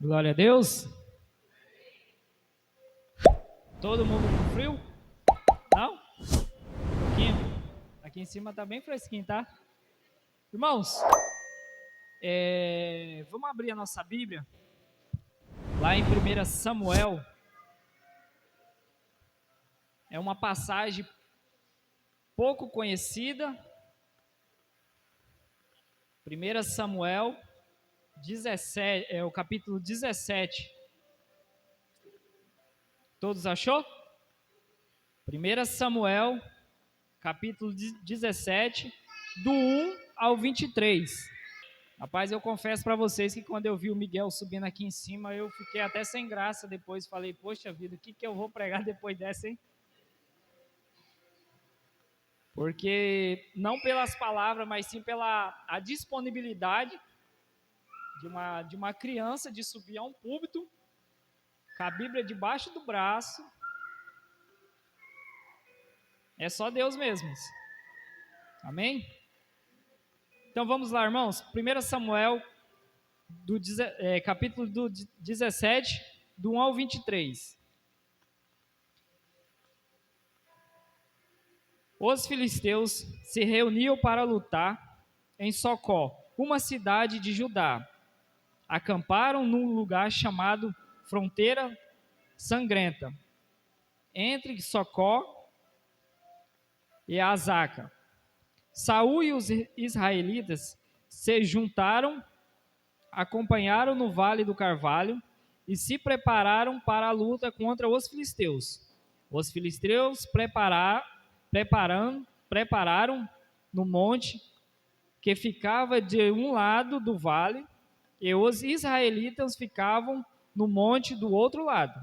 Glória a Deus. Todo mundo com frio? Não? Um pouquinho. Aqui em cima tá bem fresquinho, tá? Irmãos, vamos abrir a nossa Bíblia lá em 1 Samuel. É uma passagem pouco conhecida. 1 Samuel 17, é o capítulo 17. Todos achou? 1 Samuel, capítulo 17, do 1 ao 23. Rapaz, eu confesso para vocês que quando eu vi o Miguel subindo aqui em cima, eu fiquei até sem graça depois. Falei, poxa vida, o que eu vou pregar depois dessa, hein? Porque não pelas palavras, mas sim pela a disponibilidade de uma criança de subir a um púlpito, com a Bíblia debaixo do braço. É só Deus mesmo. Amém? Então vamos lá, irmãos. 1 Samuel, capítulo 17, do 1 ao 23. Os filisteus se reuniam para lutar em Socó, uma cidade de Judá. Acamparam num lugar chamado Fronteira Sangrenta, entre Socó e Azaca. Saul e os israelitas se juntaram, acompanharam no Vale do Carvalho e se prepararam para a luta contra os filisteus. Os filisteus prepararam no monte que ficava de um lado do vale, e os israelitas ficavam no monte do outro lado.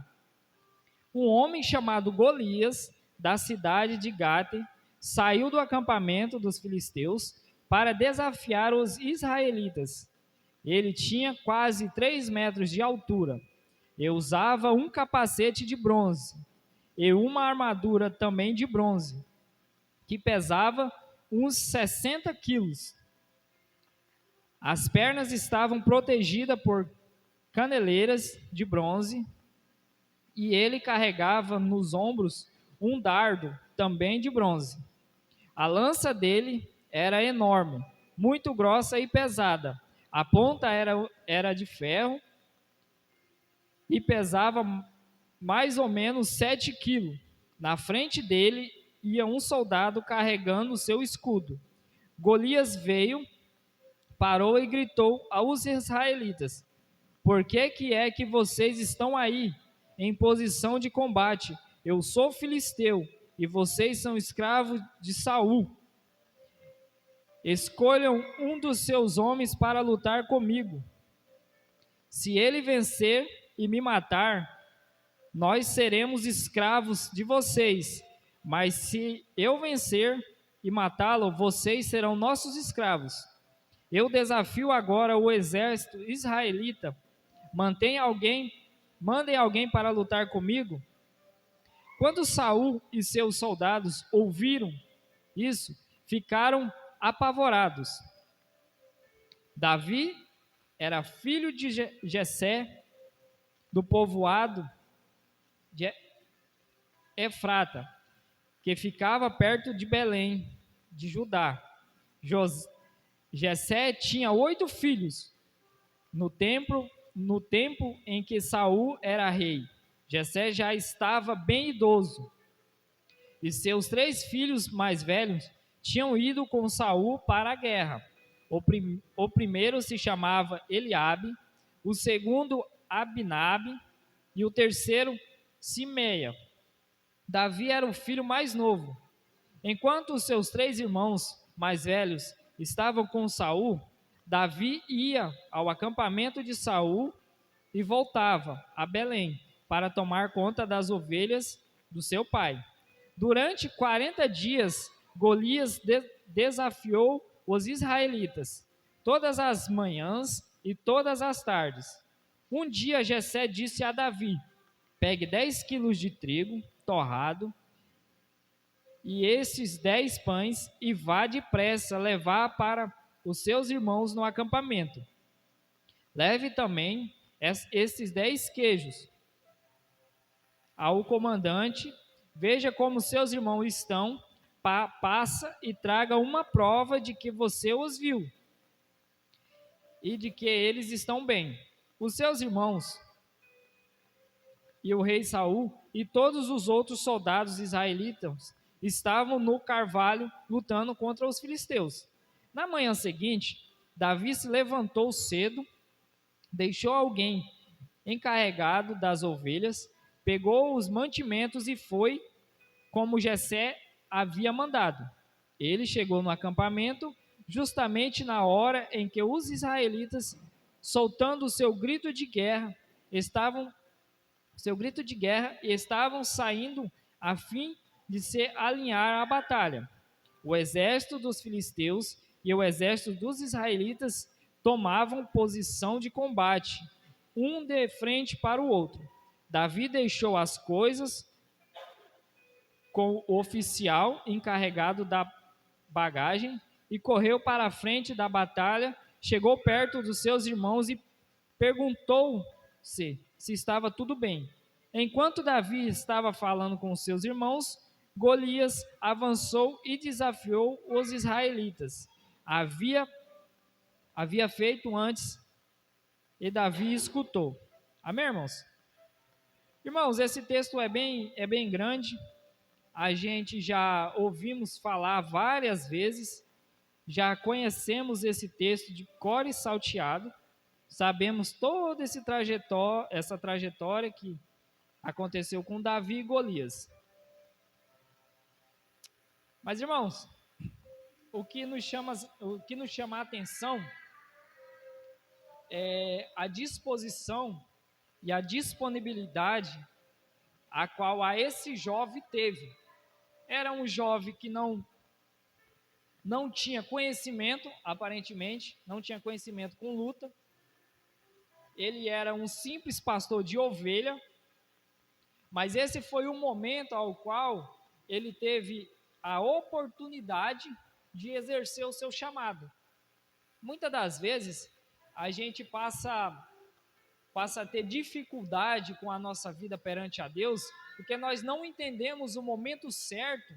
Um homem chamado Golias, da cidade de Gate, saiu do acampamento dos filisteus para desafiar os israelitas. Ele tinha quase 3 metros de altura e usava um capacete de bronze e uma armadura também de bronze, que pesava uns 60 quilos. As pernas estavam protegidas por caneleiras de bronze e ele carregava nos ombros um dardo também de bronze. A lança dele era enorme, muito grossa e pesada. A ponta era de ferro e pesava mais ou menos 7 quilos. Na frente dele ia um soldado carregando o seu escudo. Golias veio, parou e gritou aos israelitas: Por que é que vocês estão aí, em posição de combate? Eu sou filisteu, e vocês são escravos de Saul. Escolham um dos seus homens para lutar comigo. Se ele vencer e me matar, nós seremos escravos de vocês. Mas se eu vencer e matá-lo, vocês serão nossos escravos. Eu desafio agora o exército israelita. Mandem alguém para lutar comigo. Quando Saul e seus soldados ouviram isso, ficaram apavorados. Davi era filho de Jessé, do povoado de Efrata, que ficava perto de Belém, de Judá. Jessé tinha 8 filhos no tempo em que Saul era rei. Jessé já estava bem idoso, e seus 3 filhos mais velhos tinham ido com Saul para a guerra. O primeiro se chamava Eliabe, o segundo Abinabe e o terceiro Simeia. Davi era o filho mais novo. Enquanto os seus 3 irmãos mais velhos estavam com Saul, Davi ia ao acampamento de Saul e voltava a Belém para tomar conta das ovelhas do seu pai. Durante 40 dias, Golias desafiou os israelitas, todas as manhãs e todas as tardes. Um dia Jessé disse a Davi: Pegue 10 quilos de trigo torrado e esses 10 pães e vá depressa levar para os seus irmãos no acampamento. Leve também esses 10 queijos ao comandante, veja como seus irmãos estão, passa e traga uma prova de que você os viu e de que eles estão bem. Os seus irmãos e o rei Saul e todos os outros soldados israelitas estavam no carvalho lutando contra os filisteus. Na manhã seguinte, Davi se levantou cedo, deixou alguém encarregado das ovelhas, pegou os mantimentos e foi como Jessé havia mandado. Ele chegou no acampamento justamente na hora em que os israelitas, soltando o seu grito de guerra, estavam saindo a fim de se alinhar à batalha. O exército dos filisteus e o exército dos israelitas tomavam posição de combate, um de frente para o outro. Davi deixou as coisas com o oficial encarregado da bagagem e correu para a frente da batalha, chegou perto dos seus irmãos e perguntou-se se estava tudo bem. Enquanto Davi estava falando com seus irmãos, Golias avançou e desafiou os israelitas. Havia feito antes e Davi escutou. Amém, irmãos? Irmãos, esse texto é bem grande. A gente já ouvimos falar várias vezes, já conhecemos esse texto de cor e salteado, sabemos toda essa trajetória que aconteceu com Davi e Golias. Mas, irmãos, o que nos chama a atenção é a disposição e a disponibilidade a qual a esse jovem teve. Era um jovem que não tinha conhecimento, aparentemente, não tinha conhecimento com luta. Ele era um simples pastor de ovelha, mas esse foi o momento ao qual ele teve a oportunidade de exercer o seu chamado. Muitas das vezes, a gente passa a ter dificuldade com a nossa vida perante a Deus, porque nós não entendemos o momento certo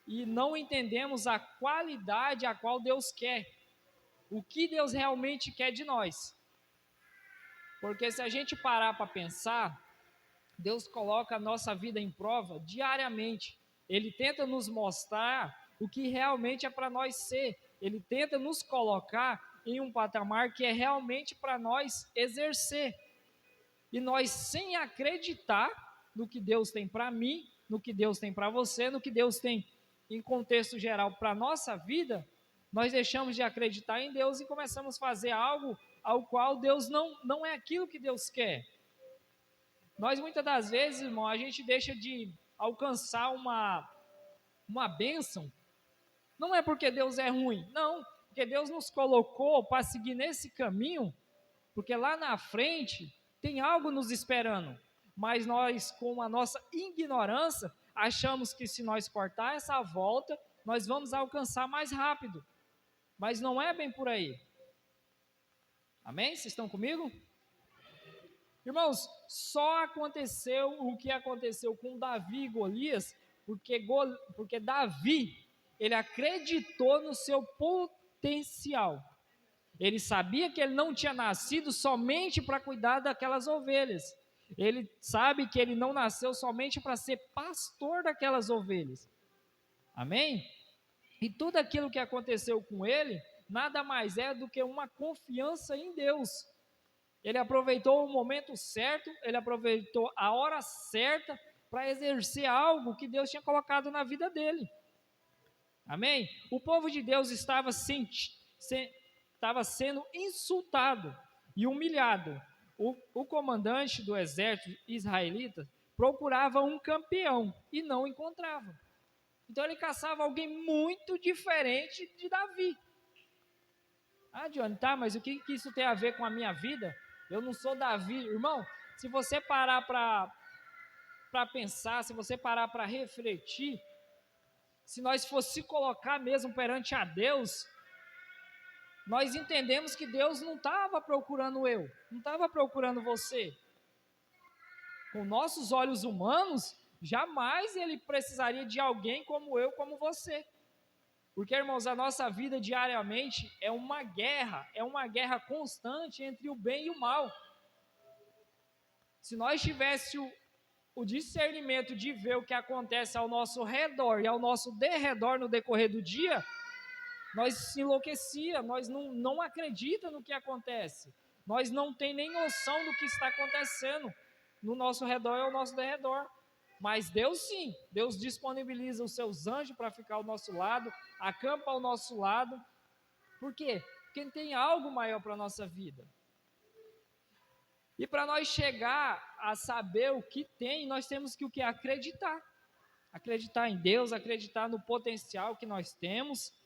e não entendemos a qualidade a qual Deus quer, o que Deus realmente quer de nós. Porque se a gente parar para pensar, Deus coloca a nossa vida em prova diariamente. Ele tenta nos mostrar o que realmente é para nós ser. Ele tenta nos colocar em um patamar que é realmente para nós exercer. E nós, sem acreditar no que Deus tem para mim, no que Deus tem para você, no que Deus tem em contexto geral para a nossa vida, nós deixamos de acreditar em Deus e começamos a fazer algo ao qual Deus não é aquilo que Deus quer. Nós muitas das vezes, irmão, a gente deixa de alcançar uma bênção, não é porque Deus é ruim, não, porque Deus nos colocou para seguir nesse caminho, porque lá na frente tem algo nos esperando, mas nós, com a nossa ignorância, achamos que se nós cortar essa volta, nós vamos alcançar mais rápido, mas não é bem por aí. Amém? Vocês estão comigo? Irmãos, só aconteceu o que aconteceu com Davi e Golias, porque Davi, ele acreditou no seu potencial. Ele sabia que ele não tinha nascido somente para cuidar daquelas ovelhas. Ele sabe que ele não nasceu somente para ser pastor daquelas ovelhas. Amém? E tudo aquilo que aconteceu com ele, nada mais é do que uma confiança em Deus. Ele aproveitou o momento certo, ele aproveitou a hora certa para exercer algo que Deus tinha colocado na vida dele. Amém? O povo de Deus estava sendo insultado e humilhado. O comandante do exército israelita procurava um campeão e não encontrava. Então ele caçava alguém muito diferente de Davi. Ah, Johnny, tá, mas o que isso tem a ver com a minha vida? Eu não sou Davi. Irmão, se você parar para pensar, se você parar para refletir, se nós fosse colocar mesmo perante a Deus, nós entendemos que Deus não estava procurando eu, não estava procurando você. Com nossos olhos humanos, jamais ele precisaria de alguém como eu, como você. Porque, irmãos, a nossa vida diariamente é uma guerra constante entre o bem e o mal. Se nós tivéssemos o discernimento de ver o que acontece ao nosso redor e ao nosso derredor no decorrer do dia, nós se enlouquecia, nós não acredita no que acontece, nós não tem nem noção do que está acontecendo no nosso redor e ao nosso derredor. Mas Deus sim, Deus disponibiliza os seus anjos para ficar ao nosso lado, acampa ao nosso lado. Por quê? Porque Ele tem algo maior para a nossa vida. E para nós chegar a saber o que tem, nós temos que o que? Acreditar. Acreditar em Deus, acreditar no potencial que nós temos.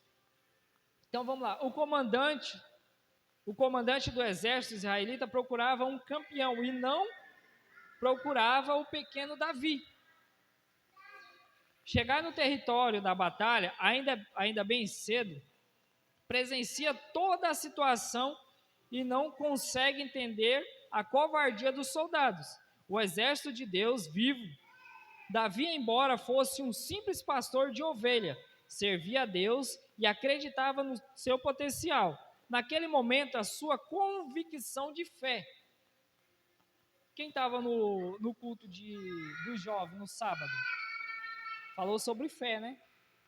Então vamos lá, o comandante do exército israelita procurava um campeão e não procurava o pequeno Davi. Chegar no território da batalha, ainda bem cedo, presencia toda a situação e não consegue entender a covardia dos soldados. O exército de Deus vivo. Davi, embora fosse um simples pastor de ovelha, servia a Deus e acreditava no seu potencial. Naquele momento, a sua convicção de fé. Quem estava no culto dos jovens no sábado? Falou sobre fé, né?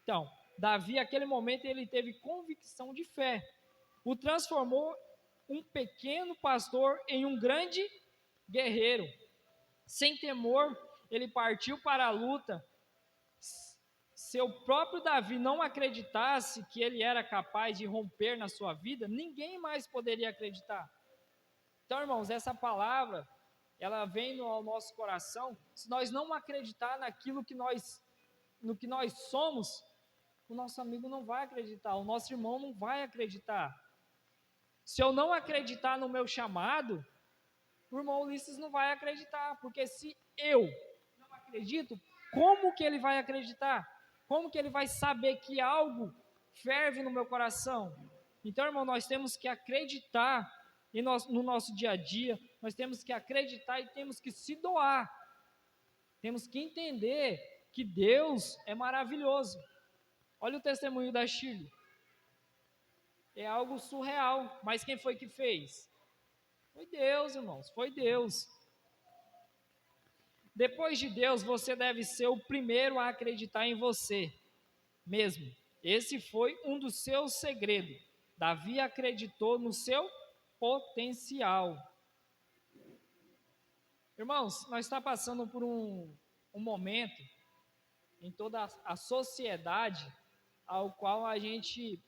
Então, Davi, naquele momento, ele teve convicção de fé. O transformou um pequeno pastor em um grande guerreiro. Sem temor, ele partiu para a luta. Se o próprio Davi não acreditasse que ele era capaz de romper na sua vida, ninguém mais poderia acreditar. Então, irmãos, essa palavra, ela vem ao nosso coração. Se nós não acreditar no que nós somos, o nosso amigo não vai acreditar, o nosso irmão não vai acreditar. Se eu não acreditar no meu chamado, o irmão Ulisses não vai acreditar, porque se eu não acredito, como que ele vai acreditar? Como que ele vai saber que algo ferve no meu coração? Então, irmão, nós temos que acreditar no nosso dia a dia, nós temos que acreditar e temos que se doar. Temos que entender que Deus é maravilhoso. Olha o testemunho da Shirley. É algo surreal, mas quem foi que fez? Foi Deus, irmãos, foi Deus. Depois de Deus, você deve ser o primeiro a acreditar em você mesmo. Esse foi um dos seus segredos. Davi acreditou no seu potencial. Irmãos, nós estamos passando por um momento em toda a sociedade ao qual a gente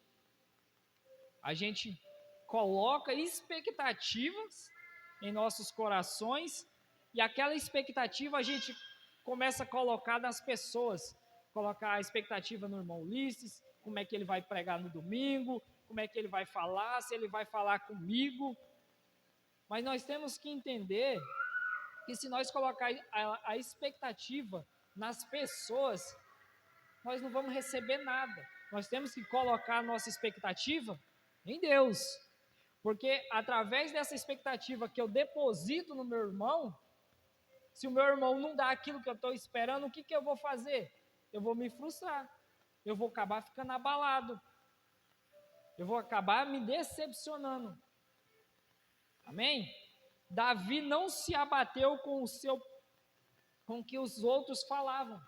coloca expectativas em nossos corações e aquela expectativa a gente começa a colocar nas pessoas, colocar a expectativa no irmão Ulisses, como é que ele vai pregar no domingo, como é que ele vai falar, se ele vai falar comigo. Mas nós temos que entender que se nós colocar a expectativa nas pessoas, nós não vamos receber nada. Nós temos que colocar a nossa expectativa em Deus. Porque através dessa expectativa que eu deposito no meu irmão, se o meu irmão não dá aquilo que eu estou esperando, o que eu vou fazer? Eu vou me frustrar. Eu vou acabar ficando abalado. Eu vou acabar me decepcionando. Amém? Davi não se abateu com o que os outros falavam.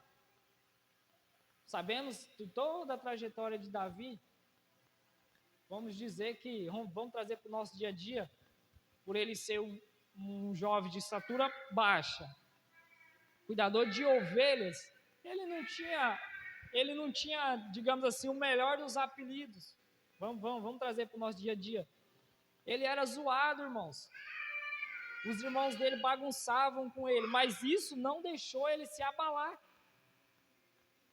Sabemos de toda a trajetória de Davi, vamos dizer que, vamos trazer para o nosso dia a dia, por ele ser um jovem de estatura baixa, cuidador de ovelhas, ele não tinha, digamos assim, o melhor dos apelidos. Vamos trazer para o nosso dia a dia. Ele era zoado, irmãos. Os irmãos dele bagunçavam com ele, mas isso não deixou ele se abalar.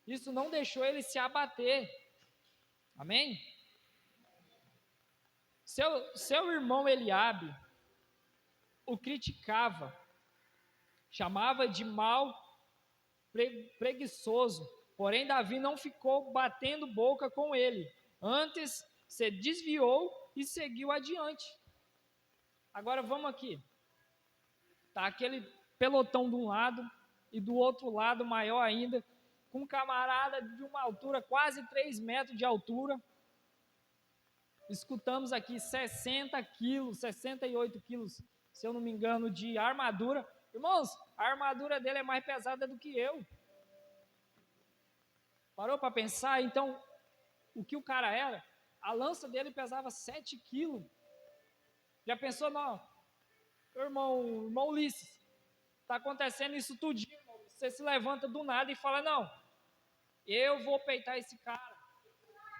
Isso não deixou ele se abater. Amém? Seu irmão Eliabe o criticava, chamava de mal preguiçoso, porém Davi não ficou batendo boca com ele, antes se desviou e seguiu adiante. Agora vamos aqui. Tá aquele pelotão de um lado e do outro lado, maior ainda, com um camarada de uma altura, quase 3 metros de altura. Escutamos aqui 60 quilos, 68 quilos, se eu não me engano, de armadura. Irmãos, a armadura dele é mais pesada do que eu. Parou para pensar? Então, o que o cara era? A lança dele pesava 7 quilos. Já pensou, não? Irmão Ulisses, está acontecendo isso tudinho, irmão. Você se levanta do nada e fala, não, eu vou peitar esse cara.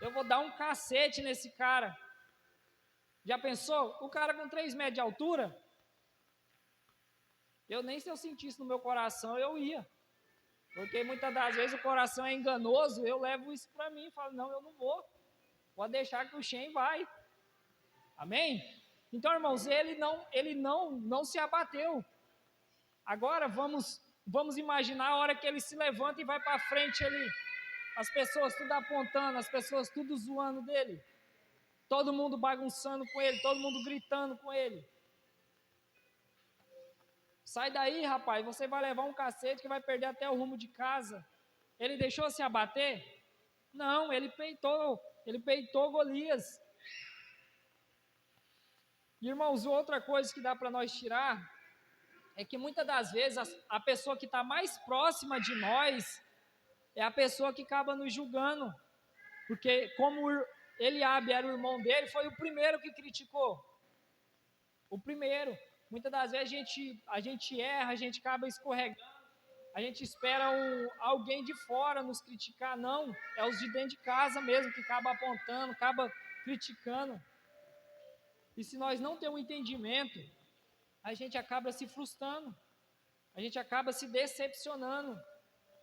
Eu vou dar um cacete nesse cara. Já pensou? O cara com 3 metros de altura, eu nem se eu sentisse no meu coração, eu ia. Porque muitas das vezes o coração é enganoso, eu levo isso para mim e falo, não, eu não vou. Pode deixar que o Shen vai. Amém? Então, irmãos, ele não se abateu. Agora vamos imaginar a hora que ele se levanta e vai para frente ali. As pessoas tudo apontando, as pessoas tudo zoando dele. Todo mundo bagunçando com ele, todo mundo gritando com ele. Sai daí, rapaz, você vai levar um cacete que vai perder até o rumo de casa. Ele deixou se abater? Não, ele peitou Golias. E, irmãos, outra coisa que dá para nós tirar é que muitas das vezes a pessoa que está mais próxima de nós é a pessoa que acaba nos julgando. Porque como Eliabe era o irmão dele, foi o primeiro que criticou. O primeiro. Muitas das vezes a gente erra, a gente acaba escorregando, a gente espera alguém de fora nos criticar. Não, é os de dentro de casa mesmo que acaba apontando, acaba criticando. E se nós não temos um entendimento, a gente acaba se frustrando, a gente acaba se decepcionando.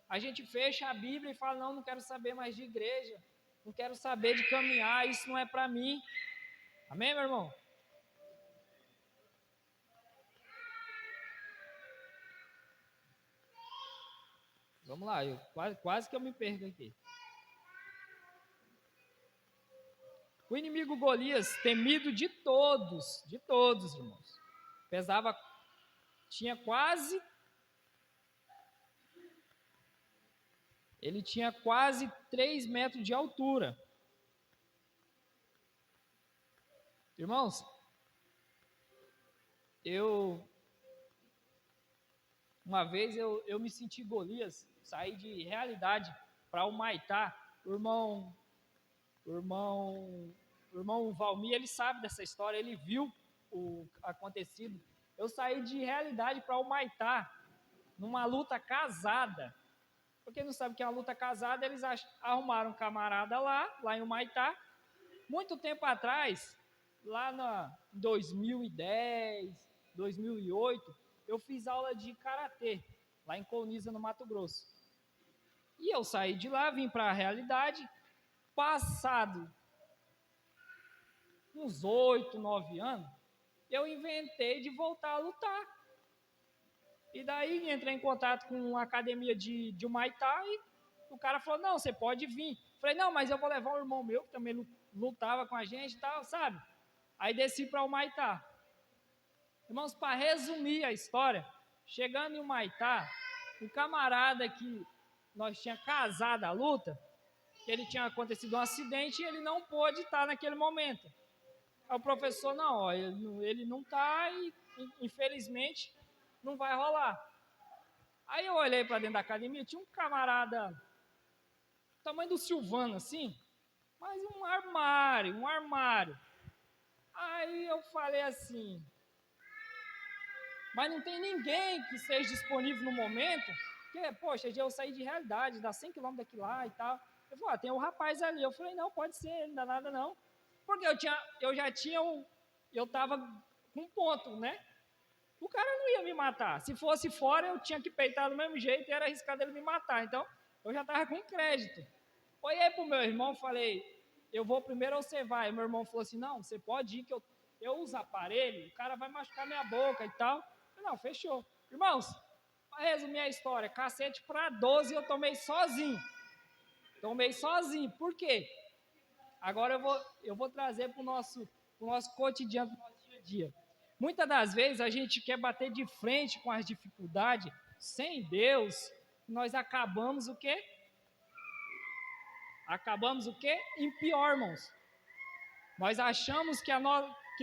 A gente fecha a Bíblia e fala, não quero saber mais de igreja, não quero saber de caminhar, isso não é para mim. Amém, meu irmão? Vamos lá, quase que eu me perco aqui. O inimigo Golias, temido de todos, irmãos, ele tinha quase 3 metros de altura. Irmãos, uma vez eu me senti Golias, saí de realidade para o Humaitá. O irmão Valmir, ele sabe dessa história, ele viu o acontecido. Eu saí de realidade para o Humaitá, numa luta casada. Para quem não sabe o que é uma luta casada, eles arrumaram um camarada lá em Humaitá. Muito tempo atrás, lá em 2010, 2008, eu fiz aula de karatê, lá em Colniza, no Mato Grosso. E eu saí de lá, vim para a realidade, passado uns 8, 9 anos, eu inventei de voltar a lutar. E daí entrei em contato com uma academia de Muay Thai, e o cara falou, não, você pode vir. Falei, não, mas eu vou levar um irmão meu, que também lutava com a gente e tal, sabe? Aí desci para o Muay Thai. Irmãos, para resumir a história, chegando em Humaitá, o camarada que nós tinha casado a luta, ele tinha acontecido um acidente e ele não pôde estar naquele momento. Aí o professor, não, ó, ele não está e infelizmente não vai rolar. Aí eu olhei para dentro da academia, tinha um camarada, tamanho do Silvano assim, mas um armário. Aí eu falei assim, mas não tem ninguém que esteja disponível no momento, porque, poxa, eu saí de realidade, dá 100 km daqui lá e tal. Eu falei, tem um rapaz ali. Eu falei, não, pode ser, não dá nada não. Porque eu estava com um ponto, né? O cara não ia me matar. Se fosse fora, eu tinha que peitar do mesmo jeito e era arriscado ele me matar. Então, eu já estava com crédito. Olhei para o meu irmão e falei, eu vou primeiro ou você vai? E meu irmão falou assim, não, você pode ir que eu uso aparelho, o cara vai machucar minha boca e tal. Eu, não, fechou. Irmãos, para resumir a história, cacete para 12 eu tomei sozinho. Por quê? Agora eu vou trazer para o o nosso cotidiano, do nosso dia a dia. Muitas das vezes a gente quer bater de frente com as dificuldades, sem Deus, nós acabamos o quê? Acabamos o quê? Em pior, irmãos. Nós achamos que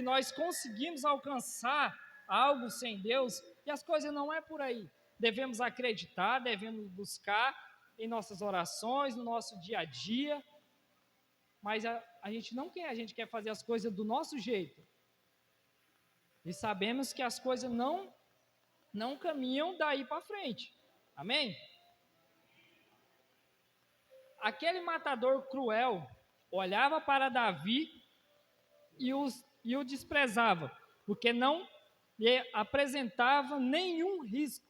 nós conseguimos alcançar algo sem Deus, e as coisas não é por aí. Devemos acreditar, devemos buscar em nossas orações, no nosso dia a dia, mas a gente não quer, a gente quer fazer as coisas do nosso jeito. E sabemos que as coisas não caminham daí para frente. Amém? Aquele matador cruel olhava para Davi e o desprezava, porque não lhe apresentava nenhum risco.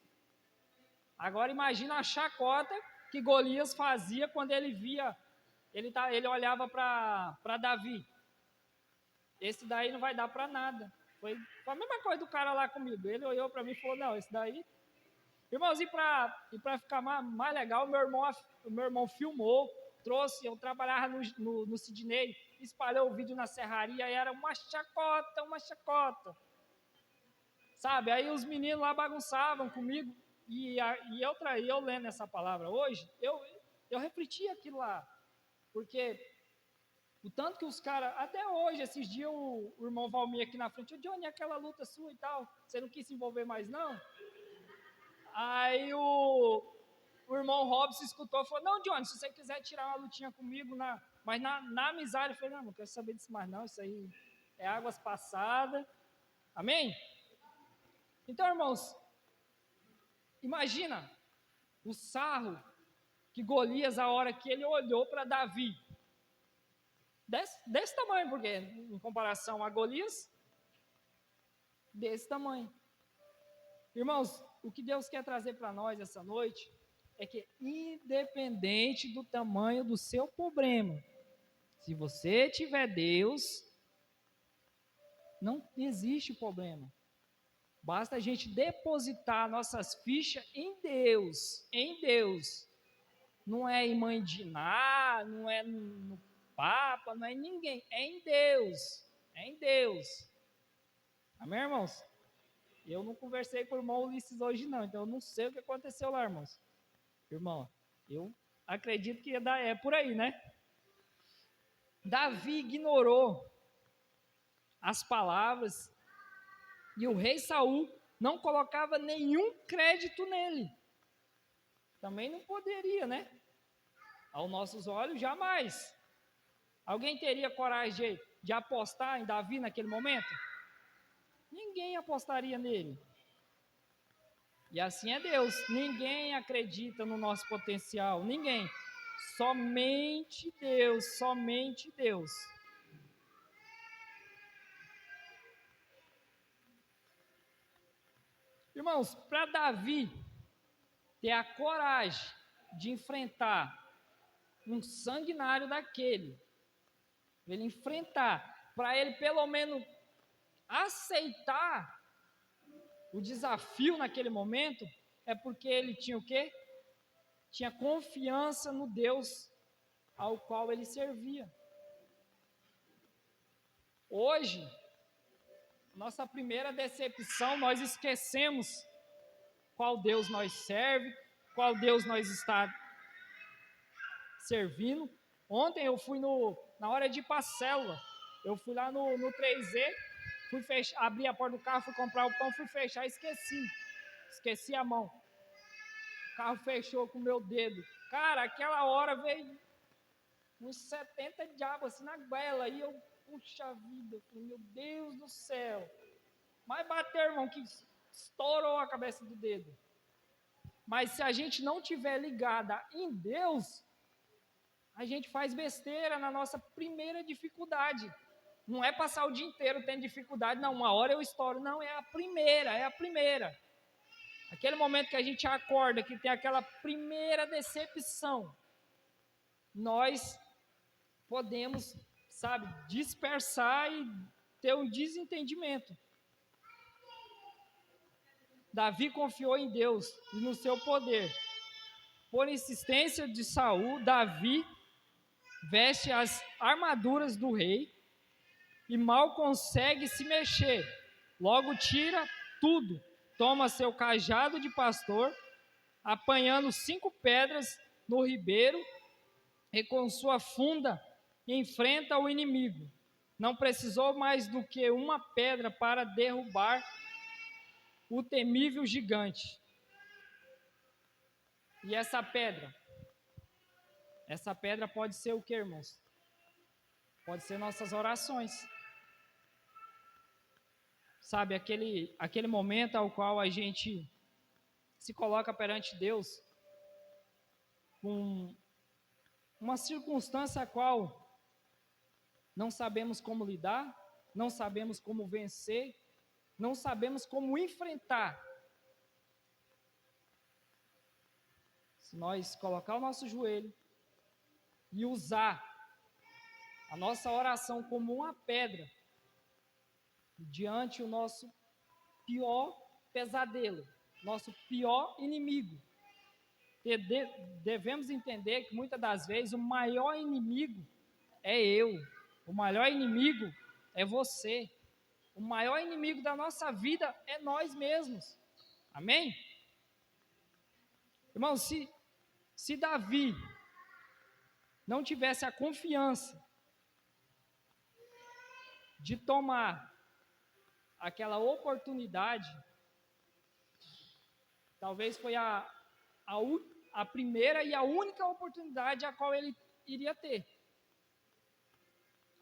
Agora imagina a chacota que Golias fazia quando ele via, ele olhava para Davi. Esse daí não vai dar para nada. Foi a mesma coisa do cara lá comigo. Ele olhou para mim e falou, não, esse daí... Irmãos, e para ficar mais legal, o meu irmão filmou, trouxe, eu trabalhava no Sidney, espalhou o vídeo na serraria, e era uma chacota. Sabe, aí os meninos lá bagunçavam comigo, e eu lendo essa palavra hoje, eu refleti aquilo lá, porque o tanto que os caras, até hoje, esses dias o irmão Valmir aqui na frente, Johnny, aquela luta sua e tal, você não quis se envolver mais não? Aí o irmão Robson escutou e falou, não, Johnny, se você quiser tirar uma lutinha comigo, mas na amizade, eu falei, não quero saber disso mais não, isso aí é águas passadas, amém? Então, irmãos, imagina o sarro que Golias, a hora que ele olhou para Davi, desse tamanho, porque em comparação a Golias, desse tamanho. Irmãos, o que Deus quer trazer para nós essa noite é que, independente do tamanho do seu problema, se você tiver Deus, não existe problema. Basta a gente depositar nossas fichas em Deus, Não é em mãe de Ná, não é no Papa, não é em ninguém, é em Deus. Amém, irmãos? Eu não conversei com o irmão Ulisses hoje não, então eu não sei o que aconteceu lá, irmãos. Irmão, eu acredito que é por aí, né? Davi ignorou as palavras e o rei Saul não colocava nenhum crédito nele. Também não poderia, né? Aos nossos olhos, jamais. Alguém teria coragem de apostar em Davi naquele momento? Ninguém apostaria nele. E assim é Deus. Ninguém acredita no nosso potencial. Ninguém. Somente Deus. Irmãos, para Davi ter a coragem de enfrentar um sanguinário daquele, ele enfrentar, para ele pelo menos aceitar o desafio naquele momento, é porque ele tinha o quê? Tinha confiança no Deus ao qual ele servia. Hoje, nossa primeira decepção, nós esquecemos qual Deus nós serve, qual Deus nós está servindo. Ontem eu fui na hora de ir para a célula, eu fui lá no 3E, fui abrir a porta do carro, fui comprar o pão, fui fechar, esqueci a mão. O carro fechou com o meu dedo. Cara, aquela hora veio uns 70 diabos assim na goela, e eu, puxa vida, eu falei, meu Deus do céu. Mas bateu, irmão, que estourou a cabeça do dedo. Mas se a gente não tiver ligada em Deus, a gente faz besteira na nossa primeira dificuldade. Não é passar o dia inteiro tendo dificuldade, não, uma hora eu estouro. Não, é a primeira. Aquele momento que a gente acorda, que tem aquela primeira decepção, nós podemos, dispersar e ter um desentendimento. Davi confiou em Deus e no seu poder. Por insistência de Saul, Davi veste as armaduras do rei e mal consegue se mexer. Logo tira tudo, toma seu cajado de pastor, apanhando 5 pedras no ribeiro, e com sua funda enfrenta o inimigo. Não precisou mais do que uma pedra para derrubar o temível gigante. E essa pedra pode ser o que, irmãos? Pode ser nossas orações. Sabe, aquele momento ao qual a gente se coloca perante Deus com uma circunstância a qual não sabemos como lidar, não sabemos como vencer, não sabemos como enfrentar. Se nós colocar o nosso joelho e usar a nossa oração como uma pedra diante do nosso pior pesadelo, nosso pior inimigo, devemos entender que muitas das vezes o maior inimigo é eu, o maior inimigo é você, o maior inimigo da nossa vida é nós mesmos. Amém? Irmão, se Davi não tivesse a confiança de tomar aquela oportunidade, talvez foi a primeira e a única oportunidade a qual ele iria ter.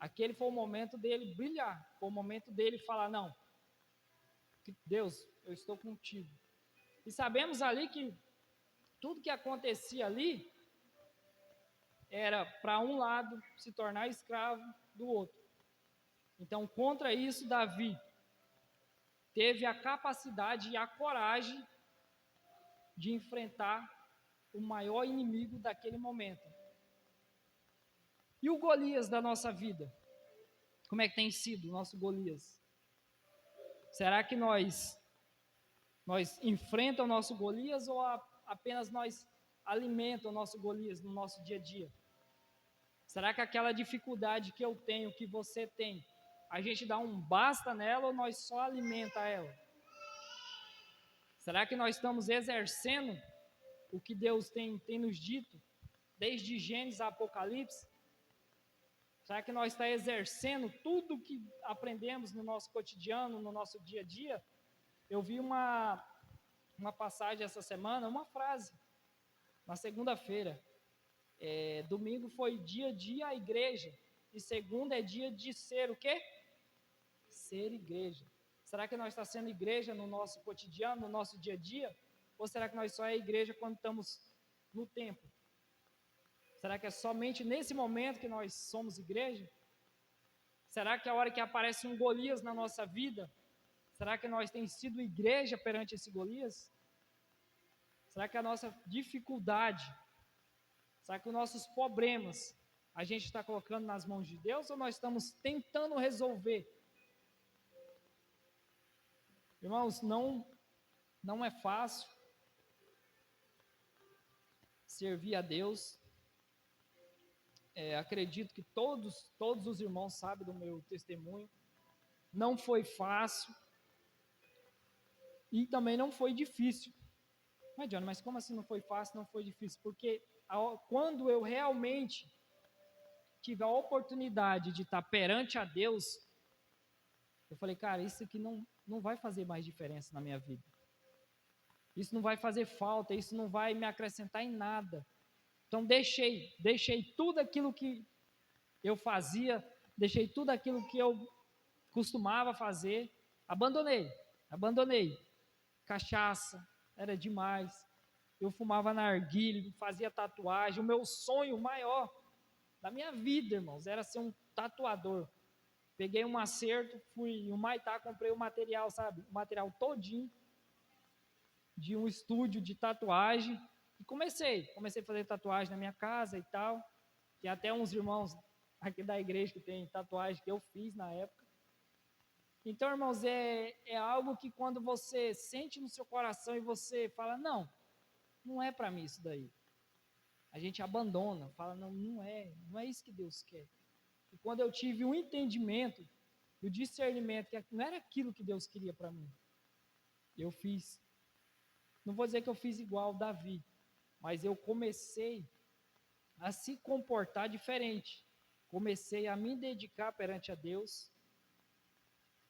Aquele foi o momento dele brilhar, foi o momento dele falar, não, Deus, eu estou contigo. E sabemos ali que tudo que acontecia ali era para um lado se tornar escravo do outro. Então, contra isso, Davi teve a capacidade e a coragem de enfrentar o maior inimigo daquele momento. E o Golias da nossa vida? Como é que tem sido o nosso Golias? Será que nós enfrentamos o nosso Golias ou apenas nós alimentamos o nosso Golias no nosso dia a dia? Será que aquela dificuldade que eu tenho, que você tem, a gente dá um basta nela ou nós só alimenta ela? Será que nós estamos exercendo o que Deus tem nos dito, desde Gênesis a Apocalipse? Será que nós estamos exercendo tudo o que aprendemos no nosso cotidiano, no nosso dia a dia? Eu vi uma passagem essa semana, uma frase, na segunda-feira. Domingo foi dia de ir à igreja, e segunda é dia de ser o quê? Ser igreja. Será que nós estamos sendo igreja no nosso cotidiano, no nosso dia a dia? Ou será que nós só é igreja quando estamos no templo? Será que é somente nesse momento que nós somos igreja? Será que a hora que aparece um Golias na nossa vida, será que nós temos sido igreja perante esse Golias? Será que a nossa dificuldade, será que os nossos problemas, a gente está colocando nas mãos de Deus ou nós estamos tentando resolver? Irmãos, não é fácil servir a Deus. Acredito que todos os irmãos sabem do meu testemunho. Não foi fácil e também não foi difícil. Mas, Johnny, mas como assim não foi fácil, não foi difícil? Porque quando eu realmente tive a oportunidade de estar perante a Deus, eu falei, cara, isso aqui não vai fazer mais diferença na minha vida. Isso não vai fazer falta, isso não vai me acrescentar em nada. Então deixei tudo aquilo que eu fazia, deixei tudo aquilo que eu costumava fazer, abandonei. Cachaça, era demais. Eu fumava narguilé, fazia tatuagem. O meu sonho maior da minha vida, irmãos, era ser um tatuador. Peguei um acerto, fui em Humaitá, comprei o material, sabe? O material todinho de um estúdio de tatuagem. E comecei a fazer tatuagem na minha casa e tal. Tem até uns irmãos aqui da igreja que tem tatuagem que eu fiz na época. Então, irmãos, é algo que quando você sente no seu coração e você fala, não é para mim isso daí. A gente abandona, fala, não é isso que Deus quer. E quando eu tive um entendimento o discernimento, que não era aquilo que Deus queria para mim. Eu fiz, não vou dizer que eu fiz igual Davi, mas eu comecei a se comportar diferente. Comecei a me dedicar perante a Deus.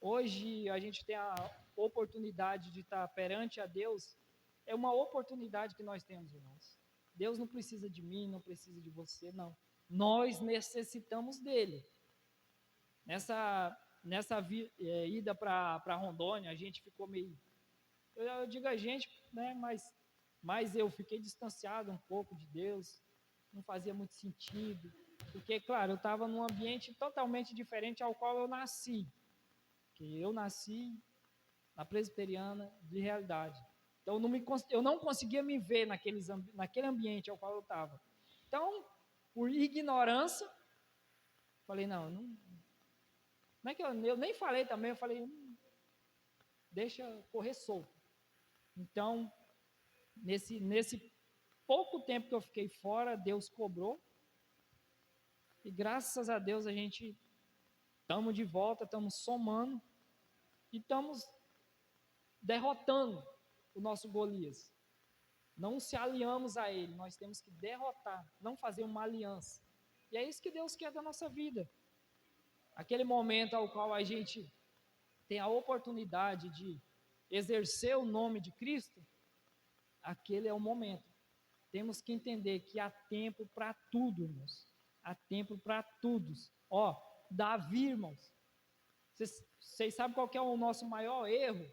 Hoje a gente tem a oportunidade de estar perante a Deus. É uma oportunidade que nós temos, irmãos. Deus não precisa de mim, não precisa de você, não. Nós necessitamos dele. Nessa ida para Rondônia, a gente ficou meio... Eu digo a gente, né, mas eu fiquei distanciado um pouco de Deus. Não fazia muito sentido. Porque, claro, eu estava num ambiente totalmente diferente ao qual eu nasci. Que eu nasci na presbiteriana de realidade. Então eu não conseguia me ver naquele ambiente ao qual eu estava. Então, por ignorância, falei, não é que eu nem falei também, eu falei, deixa correr solto. Então, nesse pouco tempo que eu fiquei fora, Deus cobrou. E graças a Deus a gente estamos de volta, estamos somando e estamos derrotando o nosso Golias. Não se aliamos a ele, nós temos que derrotar, não fazer uma aliança. E é isso que Deus quer da nossa vida. Aquele momento ao qual a gente tem a oportunidade de exercer o nome de Cristo, aquele é o momento. Temos que entender que há tempo para tudo, irmãos. Há tempo para todos. Davi, irmãos. Vocês sabem qual que é o nosso maior erro?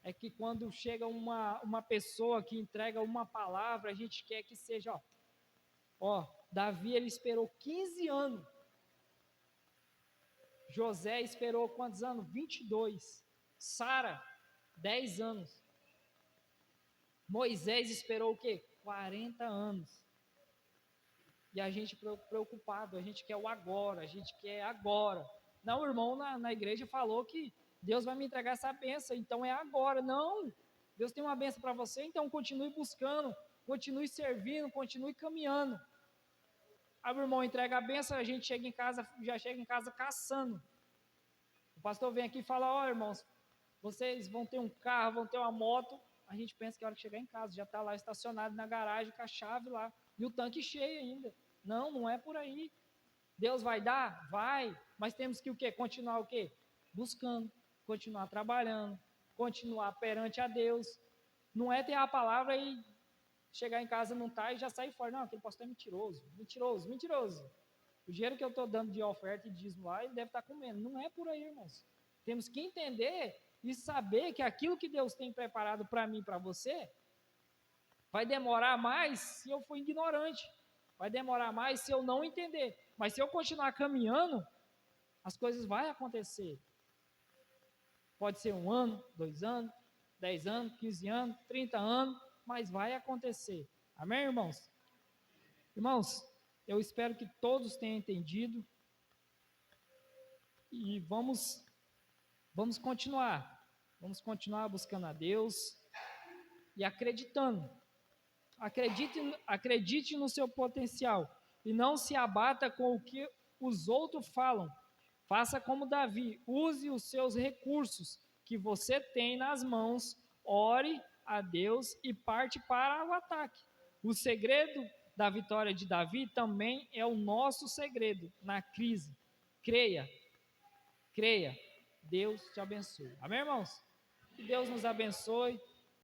É que quando chega uma pessoa que entrega uma palavra, a gente quer que seja, Davi ele esperou 15 anos. José esperou quantos anos? 22. Sara, 10 anos. Moisés esperou o quê? 40 anos. E a gente preocupado, a gente quer o agora, a gente quer agora. Não, o irmão na igreja falou que Deus vai me entregar essa bênção, então é agora. Não, Deus tem uma bênção para você, então continue buscando, continue servindo, continue caminhando. Aí o irmão entrega a bênção, a gente já chega em casa caçando. O pastor vem aqui e fala, irmãos, vocês vão ter um carro, vão ter uma moto. A gente pensa que a hora que chegar em casa, já está lá estacionado na garagem com a chave lá, e o tanque cheio ainda. Não é por aí. Deus vai dar? Vai. Mas temos que o quê? Continuar o quê? Buscando, continuar trabalhando, continuar perante a Deus. Não é ter a palavra e chegar em casa não tá e já sair fora. Não, aquele pastor é mentiroso. O dinheiro que eu estou dando de oferta e dízimo lá, ele deve estar comendo. Não é por aí, irmãos. Temos que entender e saber que aquilo que Deus tem preparado para mim e para você vai demorar mais se eu for ignorante. Vai demorar mais se eu não entender. Mas se eu continuar caminhando, as coisas vão acontecer. Pode ser 1 ano, 2 anos, 10 anos, 15 anos, 30 anos, mas vai acontecer. Amém, irmãos? Irmãos, eu espero que todos tenham entendido. E vamos continuar. Vamos continuar buscando a Deus e acreditando. Acredite no seu potencial e não se abata com o que os outros falam. Faça como Davi, use os seus recursos que você tem nas mãos, ore a Deus e parte para o ataque. O segredo da vitória de Davi também é o nosso segredo na crise. Creia. Deus te abençoe. Amém, irmãos? Que Deus nos abençoe.